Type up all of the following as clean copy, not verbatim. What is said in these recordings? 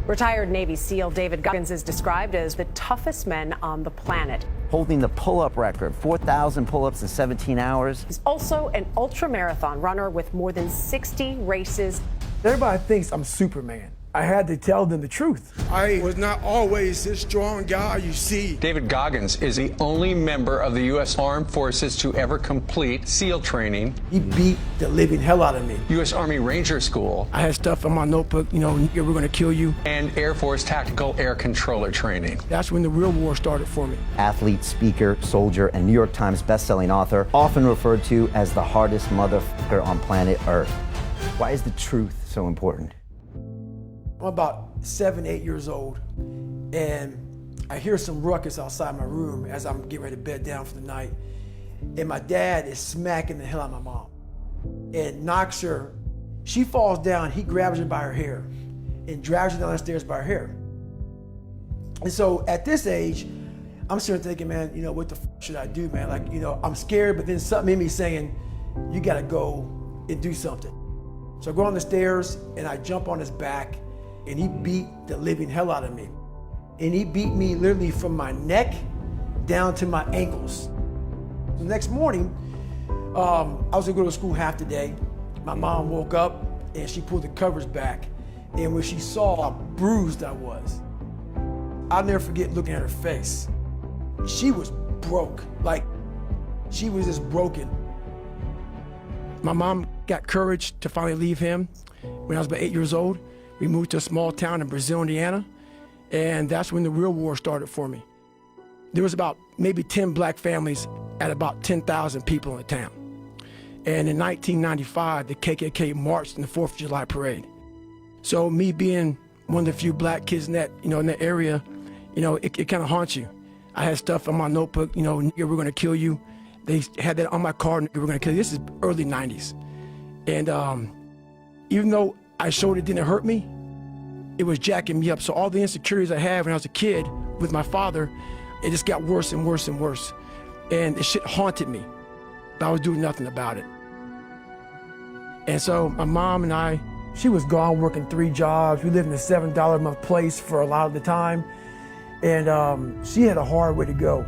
Retired Navy SEAL David Goggins is described as the toughest man on the planet. Holding the pull-up record, 4,000 pull-ups in 17 hours. He's also an ultramarathon runner with more than 60 races. Everybody thinks I'm Superman. I had to tell them the truth. I was not always this strong guy you see. David Goggins is the only member of the U.S. Armed Forces to ever complete SEAL training. He beat the living hell out of me. U.S. Army Ranger School. I had stuff in my notebook, we're going to kill you. And Air Force Tactical Air Controller training. That's when the real war started for me. Athlete, speaker, soldier, and New York Times best-selling author, often referred to as the hardest motherfucker on planet Earth. Why is the truth so important? I'm about 7, 8 years old, and I hear some ruckus outside my room as I'm getting ready to bed down for the night. And my dad is smacking the hell out of my mom and knocks her. She falls down, he grabs her by her hair and drags her down the stairs by her hair. And so at this age, I'm sitting thinking, man, what the should I do, man? I'm scared, but then something in me saying, you gotta go and do something. So I go on the stairs and I jump on his back, and he beat the living hell out of me. And he beat me literally from my neck down to my ankles. The next morning, I was gonna go to school half the day. My mom woke up and she pulled the covers back. And when she saw how bruised I was, I'll never forget looking at her face. She was broke, she was just broken. My mom got courage to finally leave him when I was about 8 years old. We moved to a small town in Brazil, Indiana, and that's when the real war started for me. There was about maybe 10 black families at about 10,000 people in the town. And in 1995, the KKK marched in the 4th of July parade. So me being one of the few black kids in that, in that area, it kind of haunts you. I had stuff on my notebook, we're gonna kill you. They had that on my card, we're gonna kill you. This is early 90s. And even though I showed it didn't hurt me, it was jacking me up. So all the insecurities I had when I was a kid with my father, it just got worse and worse and worse. And the shit haunted me, but I was doing nothing about it. And so my mom and I, she was gone working 3 jobs. We lived in a $7 a month place for a lot of the time. And she had a hard way to go.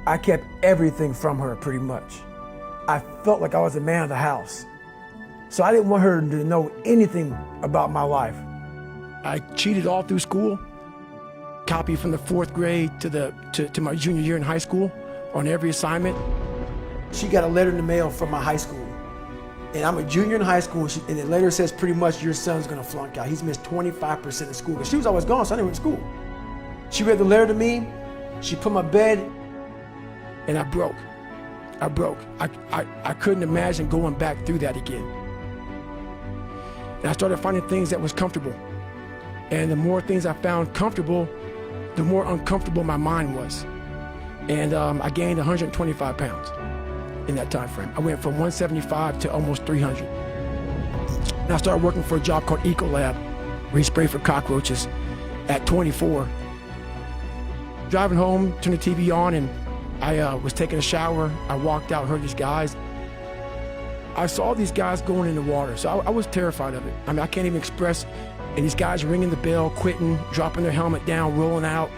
I kept everything from her pretty much. I felt like I was the man of the house. So I didn't want her to know anything about my life. I cheated all through school, copied from the 4th grade to my junior year in high school on every assignment. She got a letter in the mail from my high school. And I'm a junior in high school, and the letter says pretty much your son's gonna flunk out. He's missed 25% of school. Because she was always gone, so I didn't went to school. She read the letter to me, she put my bed, and I broke. I couldn't imagine going back through that again. And I started finding things that was comfortable. And the more things I found comfortable, the more uncomfortable my mind was. And I gained 125 pounds in that time frame. I went from 175 to almost 300. And I started working for a job called Ecolab, where you spray for cockroaches at 24. Driving home, turned the TV on, and I was taking a shower. I walked out, heard these guys. I saw these guys going in the water, so I was terrified of it. I mean, I can't even express. And these guys ringing the bell, quitting, dropping their helmet down, rolling out.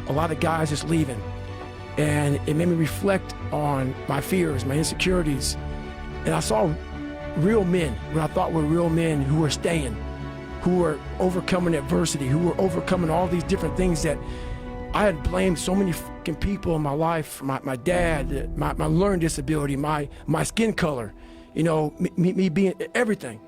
A lot of guys just leaving. And it made me reflect on my fears, my insecurities. And I saw real men, what I thought were real men who were staying, who were overcoming adversity, who were overcoming all these different things that I had blamed so many fucking people in my life, my dad, my learning disability, my skin color, me being everything.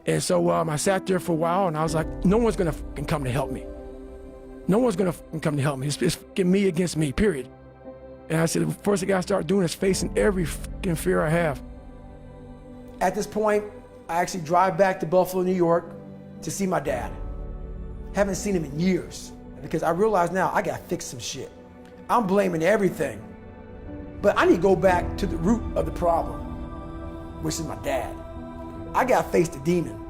And so I sat there for a while and I was like, no one's gonna fucking come to help me. No one's gonna fucking come to help me. It's fucking me against me, period. And I said, the first thing I gotta start doing is facing every fucking fear I have. At this point, I actually drive back to Buffalo, New York to see my dad. Haven't seen him in years because I realize now I gotta fix some shit. I'm blaming everything, but I need to go back to the root of the problem, which is my dad. I gotta face the demon.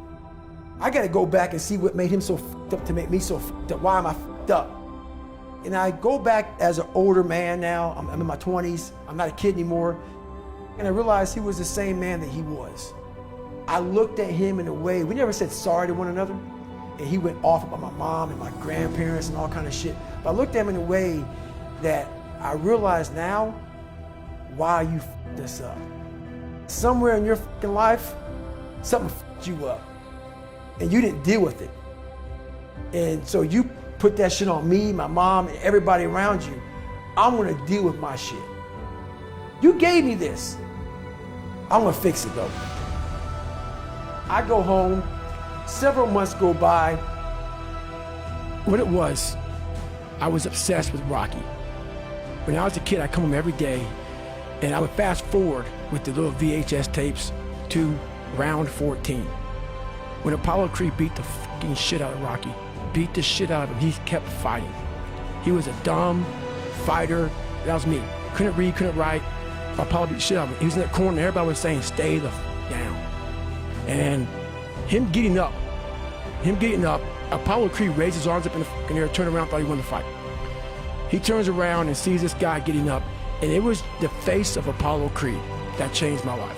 I gotta go back and see what made him so fucked up to make me so fucked up. Why am I fucked up? And I go back as an older man now. I'm in my 20s. I'm not a kid anymore. And I realized he was the same man that he was. I looked at him in a way, we never said sorry to one another, and he went off about my mom and my grandparents and all kind of shit. But I looked at him in a way that I realize now why you f***ed this up. Somewhere in your fucking life, something f***ed you up, and you didn't deal with it. And so you put that shit on me, my mom, and everybody around you. I'm gonna deal with my shit. You gave me this. I'm gonna fix it though. I go home, several months go by. What it was, I was obsessed with Rocky. When I was a kid, I'd come home every day and I would fast forward with the little VHS tapes to round 14. When Apollo Creed beat the fucking shit out of Rocky, beat the shit out of him, he kept fighting. He was a dumb fighter. That was me. Couldn't read, couldn't write. Apollo beat the shit out of him. He was in that corner and everybody was saying, stay the f down. And him getting up, Apollo Creed raised his arms up in the fucking air, turned around, thought he won the fight. He turns around and sees this guy getting up, and it was the face of Apollo Creed that changed my life.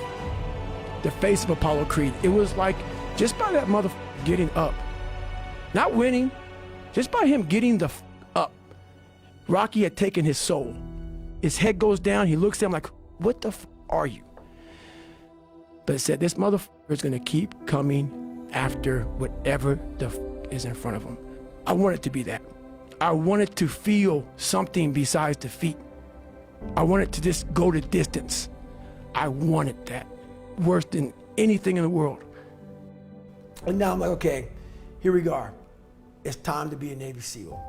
The face of Apollo Creed. It was like, just by that motherfucker getting up, not winning, just by him getting the f up, Rocky had taken his soul. His head goes down, he looks at him like, what the f are you? But it said, this motherfucker is gonna keep coming after whatever the f is in front of him. I wanted to be that. I wanted to feel something besides defeat. I wanted to just go the distance. I wanted that, worse than anything in the world. And now I'm like, okay, here we go. It's time to be a Navy SEAL.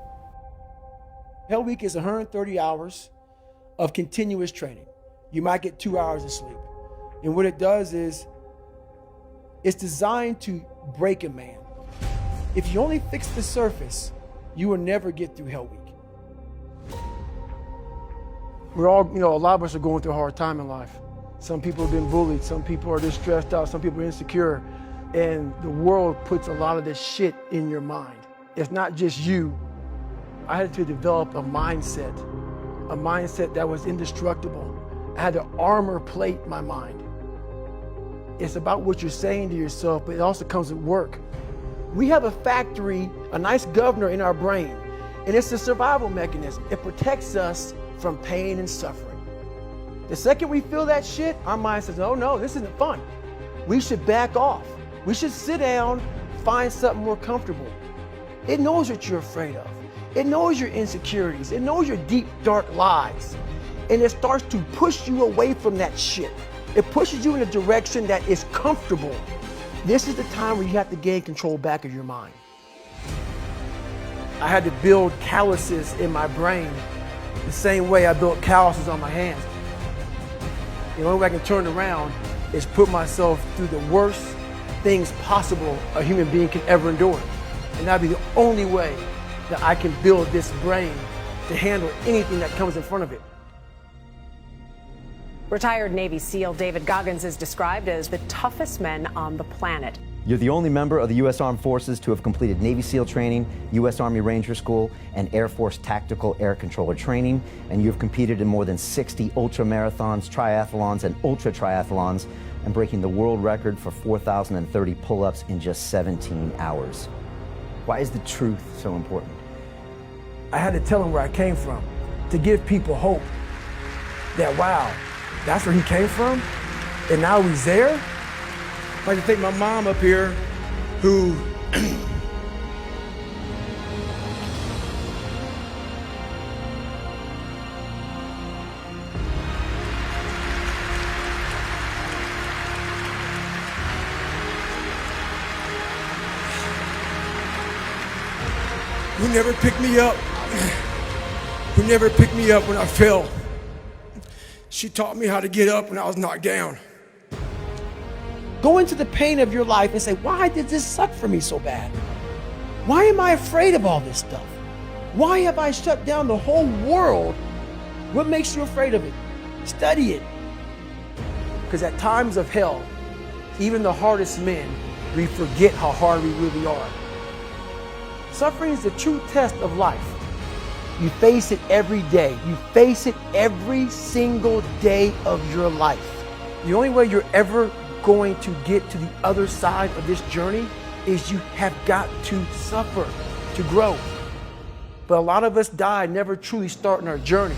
Hell Week is 130 hours of continuous training. You might get 2 hours of sleep. And what it does is, it's designed to break a man. If you only fix the surface, you will never get through Hell Week. We're all, a lot of us are going through a hard time in life. Some people have been bullied, some people are just stressed out, some people are insecure. And the world puts a lot of this shit in your mind. It's not just you. I had to develop a mindset that was indestructible. I had to armor plate my mind. It's about what you're saying to yourself, but it also comes with work. We have a factory, a nice governor in our brain, and it's a survival mechanism. It protects us from pain and suffering. The second we feel that shit, our mind says, oh no, this isn't fun. We should back off. We should sit down, find something more comfortable. It knows what you're afraid of. It knows your insecurities. It knows your deep, dark lies. And it starts to push you away from that shit. It pushes you in a direction that is comfortable. This is the time where you have to gain control back of your mind. I had to build calluses in my brain the same way I built calluses on my hands. The only way I can turn around is put myself through the worst things possible a human being can ever endure. And that'd be the only way that I can build this brain to handle anything that comes in front of it. Retired Navy SEAL David Goggins is described as the toughest man on the planet. You're the only member of the U.S. Armed Forces to have completed Navy SEAL training, U.S. Army Ranger School, and Air Force Tactical Air Controller training, and you have competed in more than 60 ultra marathons, triathlons, and ultra triathlons, and breaking the world record for 4,030 pull-ups in just 17 hours. Why is the truth so important? I had to tell him where I came from, to give people hope that, wow, that's where he came from, and now he's there. I'd like to thank my mom up here who never picked me up, who never picked me up when I fell. She taught me how to get up when I was knocked down. Go into the pain of your life and say, why did this suck for me so bad? Why am I afraid of all this stuff? Why have I shut down the whole world? What makes you afraid of it? Study it. Because at times of hell, even the hardest men, we forget how hard we really are. Suffering is the true test of life. You face it every day. You face it every single day of your life. The only way you're ever going to get to the other side of this journey is you have got to suffer to grow. But a lot of us die never truly starting our journey.